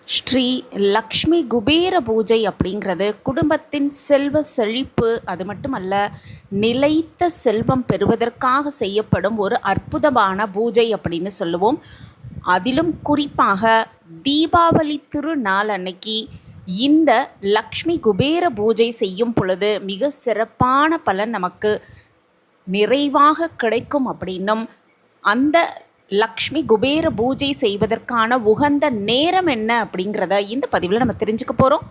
ஸ்ரீ லக்ஷ்மி குபேர பூஜை அப்படிங்கிறது குடும்பத்தின் செல்வ செழிப்பு, அது மட்டுமல்ல நிலைத்த செல்வம் பெறுவதற்காக செய்யப்படும் ஒரு அற்புதமான பூஜை அப்படின்னு சொல்லுவோம். அதிலும் குறிப்பாக தீபாவளி திருநாள் அன்னைக்கு இந்த லக்ஷ்மி குபேர பூஜை செய்யும் பொழுது மிக சிறப்பான பலன் நமக்கு நிறைவாக கிடைக்கும் அப்படின்னும், அந்த லக்ஷ்மி குபேர பூஜை செய்வதற்கான உகந்த நேரம் என்ன அப்படிங்கிறத இந்த பதிவில் நம்ம தெரிஞ்சுக்க போகிறோம்.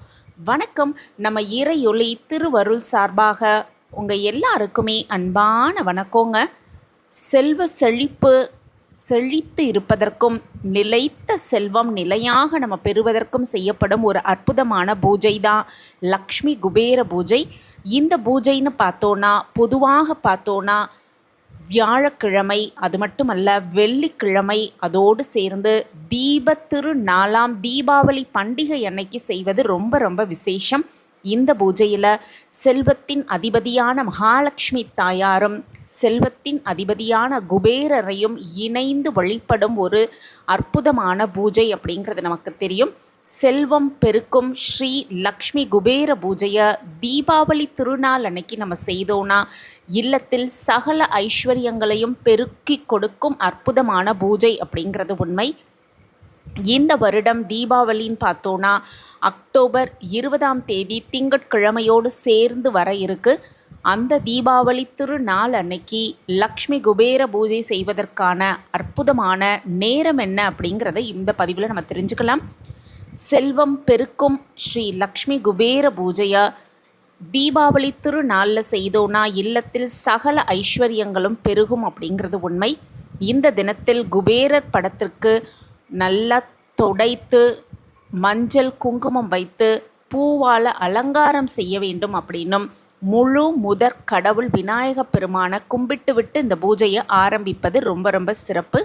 வணக்கம். நம்ம இறையொளி திருவருள் சார்பாக உங்கள் எல்லாருக்குமே அன்பான வணக்கங்க. செல்வ செழிப்பு செழித்து இருப்பதற்கும் நிலைத்த செல்வம் நிலையாக நம்ம பெறுவதற்கும் செய்யப்படும் ஒரு அற்புதமான பூஜை தான் லக்ஷ்மி குபேர பூஜை. இந்த பூஜைன்னு பார்த்தோன்னா, பொதுவாக பார்த்தோன்னா வியாழக்கிழமை, அது மட்டுமல்ல வெள்ளிக்கிழமை, அதோடு சேர்ந்து திருநாளாம் தீபாவளி பண்டிகை அன்னைக்கு செய்வது ரொம்ப ரொம்ப விசேஷம். இந்த பூஜையில் செல்வத்தின் அதிபதியான மகாலட்சுமி தாயாரும் செல்வத்தின் அதிபதியான குபேரரையும் இணைந்து வழிபடும் ஒரு அற்புதமான பூஜை அப்படிங்கிறது நமக்கு தெரியும். செல்வம் பெருக்கும் ஸ்ரீ லக்ஷ்மி குபேர பூஜையை தீபாவளி திருநாள் அன்னைக்கு நம்ம செய்தோன்னா இல்லத்தில் சகல ஐஸ்வர்யங்களையும் பெருக்கி கொடுக்கும் அற்புதமான பூஜை அப்படிங்கிறது உண்மை. இந்த வருடம் தீபாவளின்னு பார்த்தோன்னா அக்டோபர் 20 திங்கட்கிழமையோடு சேர்ந்து வர இருக்கு. அந்த தீபாவளி திருநாள் அன்னைக்கு லக்ஷ்மி குபேர பூஜை செய்வதற்கான அற்புதமான நேரம் என்ன அப்படிங்கிறத இந்த பதிவில் நம்ம தெரிஞ்சுக்கலாம். செல்வம் பெருக்கும் ஸ்ரீ லக்ஷ்மி குபேர பூஜையை தீபாவளி திருநாளில் செய்தோன்னா இல்லத்தில் சகல ஐஸ்வர்யங்களும் பெருகும் அப்படிங்கிறது உண்மை. இந்த தினத்தில் குபேரர் படத்திற்கு நல்லா தொடைத்து மஞ்சள் குங்குமம் வைத்து பூவால் அலங்காரம் செய்ய வேண்டும் அப்படின்னும், முழு முதற் கடவுள் விநாயக பெருமானை கும்பிட்டு விட்டு இந்த பூஜையை ஆரம்பிப்பது ரொம்ப ரொம்ப சிறப்பு.